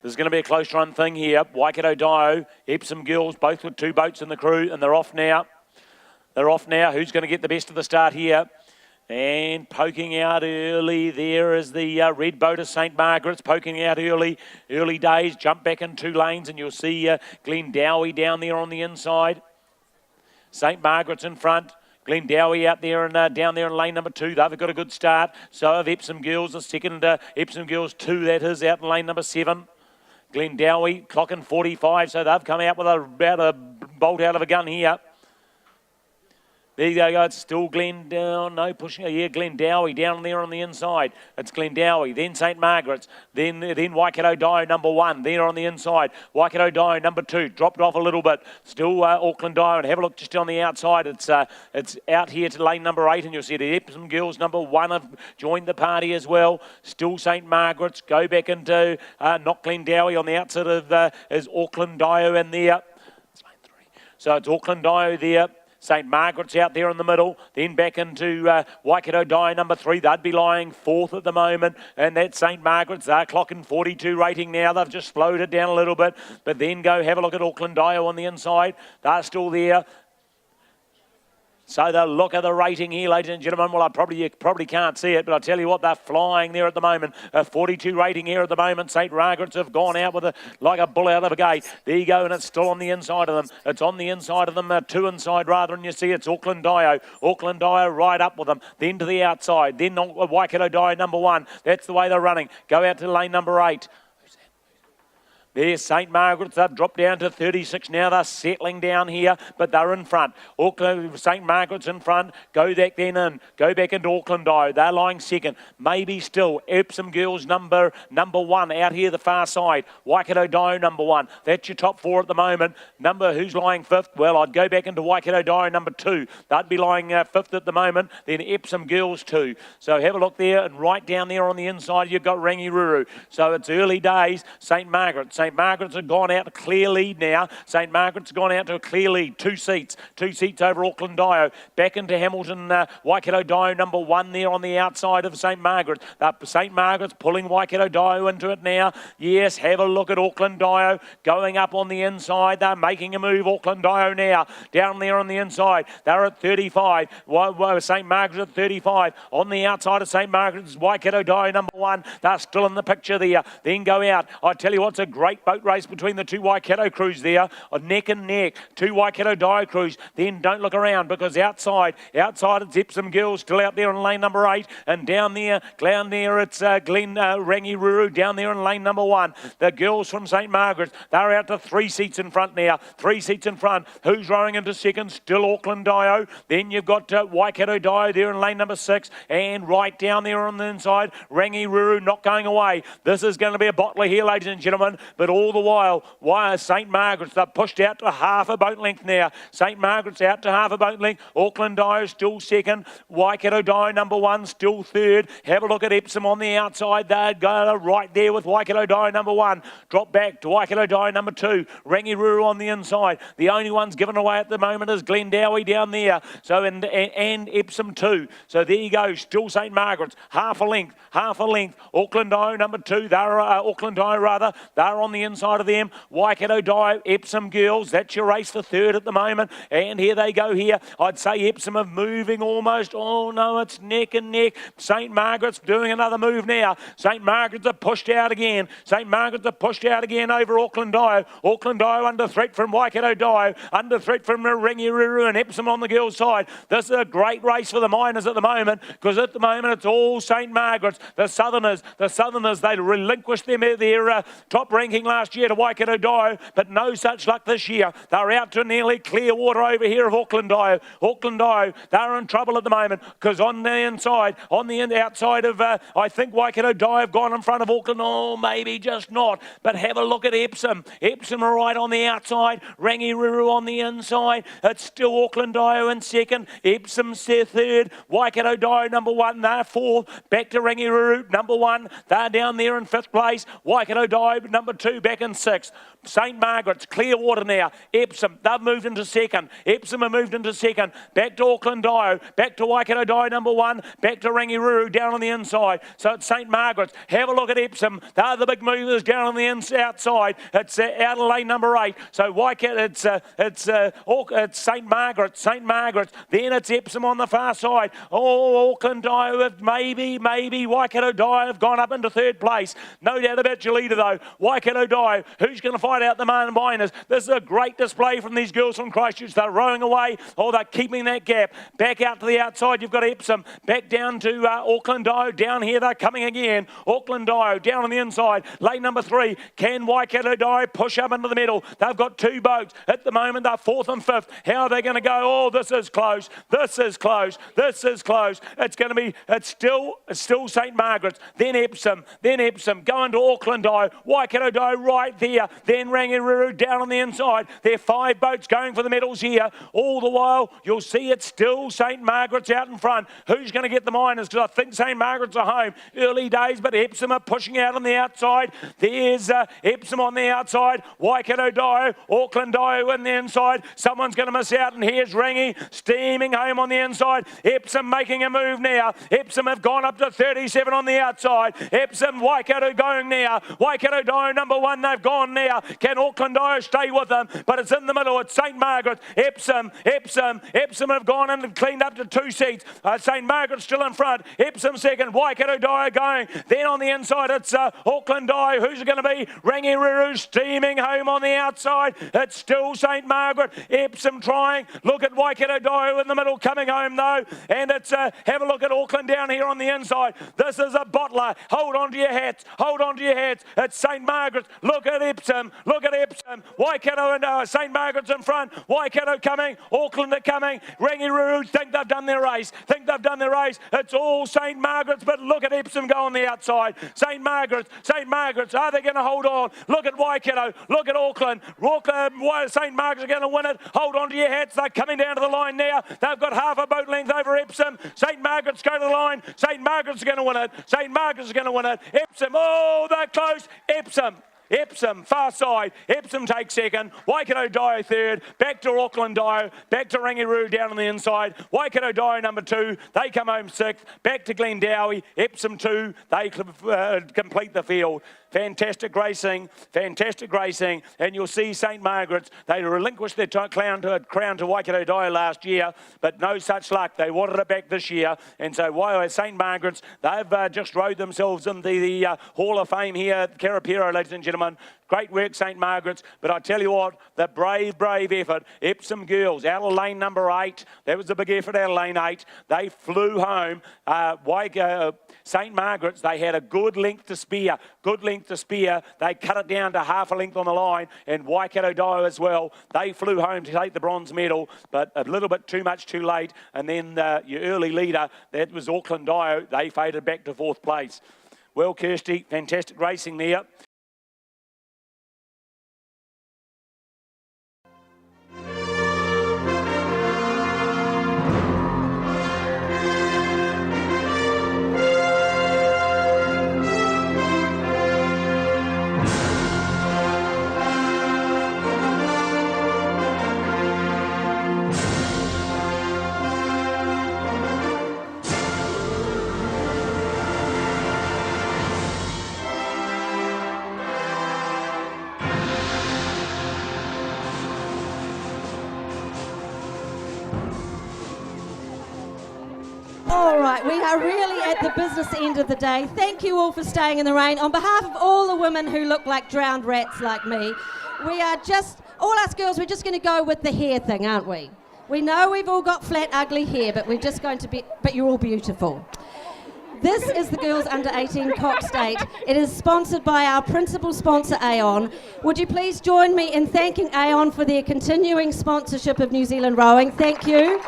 There's going to be a close run thing here. Waikato Dio, Epsom Girls, both with 2 boats in the crew, and they're off now. They're off now. Who's going to get the best of the start here? And poking out early there is the red boat of St. Margaret's, poking out early days. Jump back in 2 lanes and you'll see Glen Dowie down there on the inside. St. Margaret's in front. Glen Dowie out there and down there in lane number 2. They've got a good start. So have Epsom Girls, the second Epsom Girls 2, that is, out in lane number 7. Glen Dowie clocking 45, so they've come out with about a bolt out of a gun here. There you go, it's still Glen Dowie down there on the inside. It's Glen Dowie, then St. Margaret's, then Waikato Dio number 1, there on the inside. Waikato Dio number 2, dropped off a little bit. Still Auckland Dio, and have a look just on the outside. It's out here to lane number 8, and you'll see the Epsom Girls number 1 have joined the party as well. Still St. Margaret's, go back into not Glen Dowie on the outside of is Auckland Dio in there. It's lane 3. So it's Auckland Dio there. St. Margaret's out there in the middle, then back into Waikato Dio number 3. They'd be lying 4th at the moment, and that's St. Margaret's. They're clocking 42 rating now. They've just slowed it down a little bit, but then go have a look at Auckland Dio on the inside. They're still there. So the look at the rating here, ladies and gentlemen. Well, you probably can't see it, but I tell you what, they're flying there at the moment. A 42 rating here at the moment. St. Margaret's have gone out with like a bull out of a gate. There you go, and it's still on the inside of them. It's on the inside of them, 2 inside rather, and you see it's Auckland Dio. Auckland Dio right up with them. Then to the outside. Then Waikato Dio number 1. That's the way they're running. Go out to lane number 8. There's St. Margaret's. They've dropped down to 36 now. They're settling down here, but they're in front. St. Margaret's in front. Go back then in. Go back into Auckland Dio. They're lying second. Maybe still Epsom Girls number 1 out here the far side. Waikato Dio number 1. That's your top 4 at the moment. Who's lying 5th? Well, I'd go back into Waikato Dio number 2. They'd be lying 5th at the moment. Then Epsom Girls 2. So have a look there, and right down there on the inside you've got Rangiruru. So it's early days. St. Margaret's. St. Margaret's have gone out to clear lead now. St. Margaret's gone out to a clear lead. 2 seats. 2 seats over Auckland Dio. Back into Hamilton, Waikato Dio number 1 there on the outside of St. Margaret's. St. Margaret's pulling Waikato Dio into it now. Yes, have a look at Auckland Dio going up on the inside. They're making a move, Auckland Dio now. Down there on the inside. They're at 35. St. Margaret's at 35. On the outside of St. Margaret's, Waikato Dio number 1. They're still in the picture there. Then go out. I tell you what's a great boat race between the 2 Waikato crews there, neck and neck. 2 Waikato Dio crews. Then don't look around, because outside it's Epsom Girls still out there in lane number 8, and down there it's Glen Rangiruru down there in lane number 1. The girls from St. Margaret's, they're out to 3 seats in front now. 3 seats in front. Who's rowing into second? Still Auckland Dio. Then you've got Waikato Dio there in lane number 6, and right down there on the inside, Rangiruru not going away. This is going to be a bottler here, ladies and gentlemen, but all the while St. Margaret's, they're pushed out to half a boat length now. St. Margaret's out to half a boat length. Auckland Dio still second. Waikato Dio number 1 still 3rd. Have a look at Epsom on the outside. They're going right there with Waikato Dio number 1. Drop back to Waikato Dio number 2. Rangiruru on the inside. The only ones given away at the moment is Glen Dowie down there. So and Epsom 2. So there you go. Still St. Margaret's. Half a length. Auckland Dio number 2. Auckland Dio rather. They're on the inside of them. Waikato Dio, Epsom Girls. That's your race for 3rd at the moment. And here they go here. I'd say Epsom are moving almost. Oh no, it's neck and neck. St. Margaret's doing another move now. St. Margaret's are pushed out again. St. Margaret's are pushed out again over Auckland Dio. Auckland Dio under threat from Waikato Dio. Under threat from Rangiruru and Epsom on the girls' side. This is a great race for the miners at the moment, because at the moment it's all St. Margaret's. The Southerners, they relinquished their top ranking last year to Waikato Dio, but no such luck this year. They're out to nearly clear water over here of Auckland Dio. Auckland Dio, they're in trouble at the moment, because on the outside of, I think Waikato Dio have gone in front of Auckland. Oh, maybe just not. But have a look at Epsom. Epsom are right on the outside. Rangiruru on the inside. It's still Auckland Dio in second. Epsom's 3rd. Waikato Dio number 1. They're 4th. Back to Rangiruru number 1. They're down there in 5th place. Waikato Dio number 2. 2 back in 6th. St Margaret's, Clearwater now. Epsom, they've moved into 2nd. Epsom have moved into 2nd. Back to Auckland Dio. Back to Waikato Dio number 1. Back to Rangiruru down on the inside. So it's St Margaret's. Have a look at Epsom. They're the big movers down on the outside. It's out of lane number 8. So Waikato, it's St Margaret's. St Margaret's. Then it's Epsom on the far side. Oh, Auckland Dio have maybe Waikato Dio have gone up into 3rd place. No doubt about your leader though. Waikato Dio. Who's going to fight out the minors? This is a great display from these girls from Christchurch. They're rowing away. Oh, they're keeping that gap. Back out to the outside, you've got Epsom. Back down to Auckland Dio. Down here, they're coming again. Auckland Dio down on the inside. Lane number 3. Can Waikato Dio push up into the middle? They've got 2 boats. At the moment, they're 4th and 5th. How are they going to go? Oh, this is close. This is close. This is close. It's going to be, it's still St Margaret's. Then Epsom. Going to Auckland Dio. Waikato Dio right there. Then Rangiruru down on the inside. There are 5 boats going for the medals here. All the while, you'll see it's still St Margaret's out in front. Who's going to get the minors? Because I think St Margaret's are home. Early days, but Epsom are pushing out on the outside. There's Epsom on the outside. Waikato Dio, Auckland Dio on the inside. Someone's going to miss out, and here's Rangi steaming home on the inside. Epsom making a move now. Epsom have gone up to 37 on the outside. Epsom, Waikato going now. Waikato Dio number 1, they've gone now. Can Auckland Dio stay with them? But it's in the middle. It's St Margaret's. Epsom have gone in and cleaned up to 2 seats. St Margaret's still in front. Epsom 2nd. Waikato Dio going. Then on the inside, it's Auckland Dio. Who's it going to be? Rangiruru steaming home on the outside. It's still St Margaret. Epsom trying. Look at Waikato Dio in the middle coming home though. And it's have a look at Auckland down here on the inside. This is a bottler. Hold on to your hats. Hold on to your hats. It's St Margaret's. Look at Epsom. Look at Epsom. Waikato and St Margaret's in front. Waikato coming. Auckland are coming. Rangiruru think they've done their race. It's all St Margaret's, but look at Epsom go on the outside. St Margaret's. Are they going to hold on? Look at Waikato. Look at Auckland. St Margaret's are going to win it. Hold on to your hats. They're coming down to the line now. They've got half a boat length over Epsom. St Margaret's go to the line. St Margaret's are going to win it. Epsom. Oh, they're close. Epsom, far side. Epsom takes 2nd. Waikato Dio 3rd. Back to Auckland Dio. Back to Rangiruru down on the inside. Waikato Dio number 2. They come home 6th. Back to Glendowie. Epsom 2. They complete the field. Fantastic racing, and you'll see St Margaret's, they relinquished their crown to Waikato Dio last year, but no such luck. They wanted it back this year, and so St Margaret's, they've just rode themselves into the Hall of Fame here at Karapiro, ladies and gentlemen. Great work, St Margaret's, but I tell you what, the brave effort. Epsom girls out of lane number 8. That was a big effort out of lane 8. They flew home. St Margaret's, they had a good length to spare. They cut it down to half a length on the line, and Waikato Dio as well. They flew home to take the bronze medal, but a little bit too much too late. And then your early leader, that was Auckland Dio. They faded back to 4th place. Well, Kirsty, fantastic racing there. All right, we are really at the business end of the day. Thank you all for staying in the rain. On behalf of all the women who look like drowned rats like me, we are just, all us girls, we're just going to go with the hair thing, aren't we? We know we've all got flat, ugly hair, but we're just going to be, but you're all beautiful. This is the Girls Under 18 Cox State. It is sponsored by our principal sponsor, Aon. Would you please join me in thanking Aon for their continuing sponsorship of New Zealand rowing? Thank you.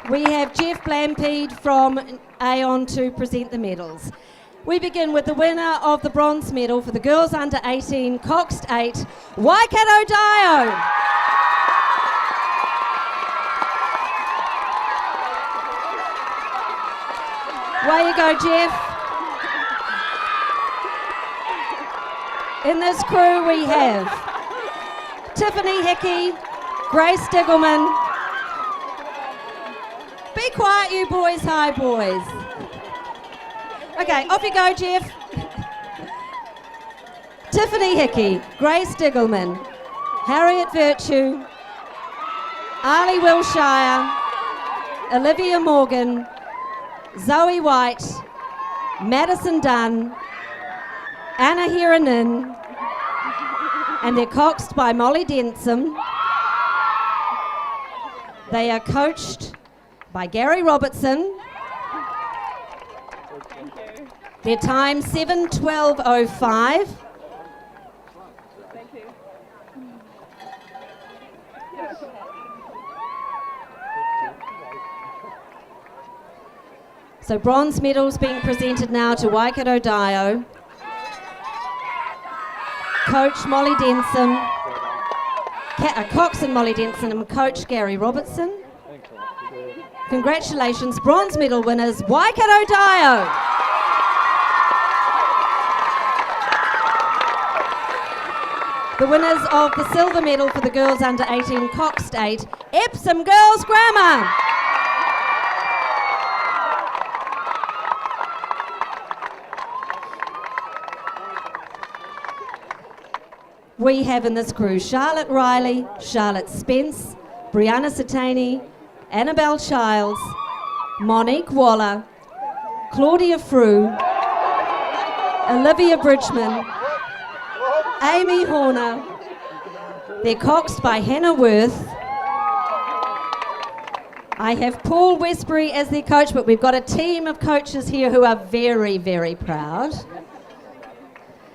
We have Jeff Blampede from Aon to present the medals. We begin with the winner of the bronze medal for the Girls Under 18 Cox State, Waikato Dio. Away you go, Jeff. In this crew we have Tiffany Hickey, Grace Diggleman. Be quiet, you boys, hi boys. Okay, off you go, Jeff. Tiffany Hickey, Grace Diggleman, Harriet Virtue, Ali Wilshire, Olivia Morgan, Zoe White, Madison Dunn, Anna Hiranin, and they're coxed by Molly Denson. They are coached by Gary Robertson. Their time 7:12:05. Thank you. So bronze medals being presented now to Waikato Dio. Coach Molly Denson, Cox and Molly Denson, and Coach Gary Robertson. Congratulations, bronze medal winners, Waikato Dio. The winners of the silver medal for the girls under 18 Cox State, Epsom Girls Grammar. We have in this crew Charlotte Riley, Charlotte Spence, Brianna Satani, Annabelle Childs, Monique Waller, Claudia Frew, Olivia Bridgman, Amy Horner. They're coxed by Hannah Worth. I have Paul Westbury as their coach, but we've got a team of coaches here who are very, very proud.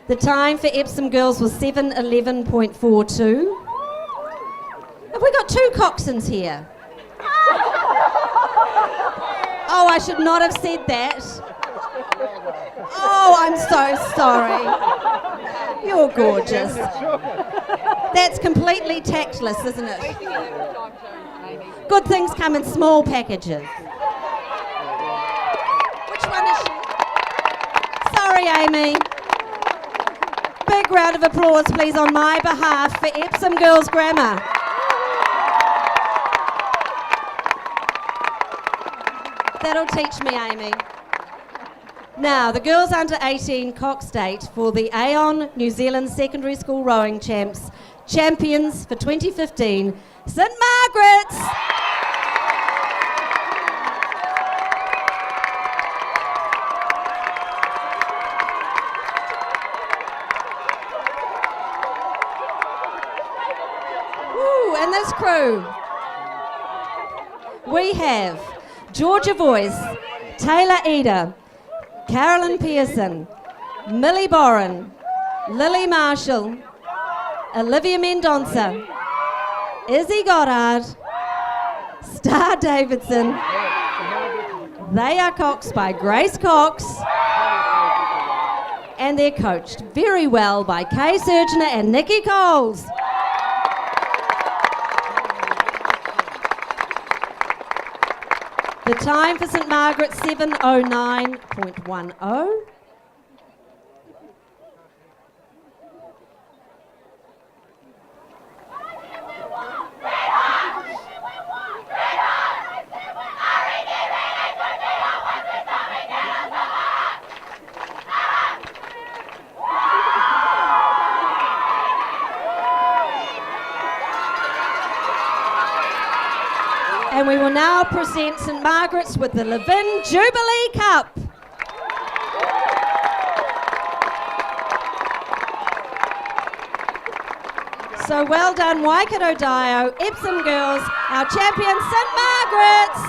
The time for Epsom girls was 7:11:42. Have we got two coxswains here? Oh, I should not have said that. Oh, I'm so sorry. You're gorgeous. That's completely tactless, isn't it? Good things come in small packages. Which one is she? Sorry, Amy. Big round of applause, please, on my behalf for Epsom Girls Grammar. That'll teach me, Amy. Now, the girls under 18 Cox State for the Aon New Zealand Secondary School Rowing Champions for 2015, St Margaret's. Woo, and this crew. We have Georgia Voice, Taylor Eder, Carolyn Pearson, Millie Boren, Lily Marshall, Olivia Mendonça, Izzy Goddard, Star Davidson. They are coxed by Grace Cox, and they're coached very well by Kay Surgener and Nikki Coles. The time for St Margaret's 7:09:10. And we will now present St Margaret's with the Levin Jubilee Cup. So well done, Waikato Dio, Epsom Girls, our champions, St Margaret's.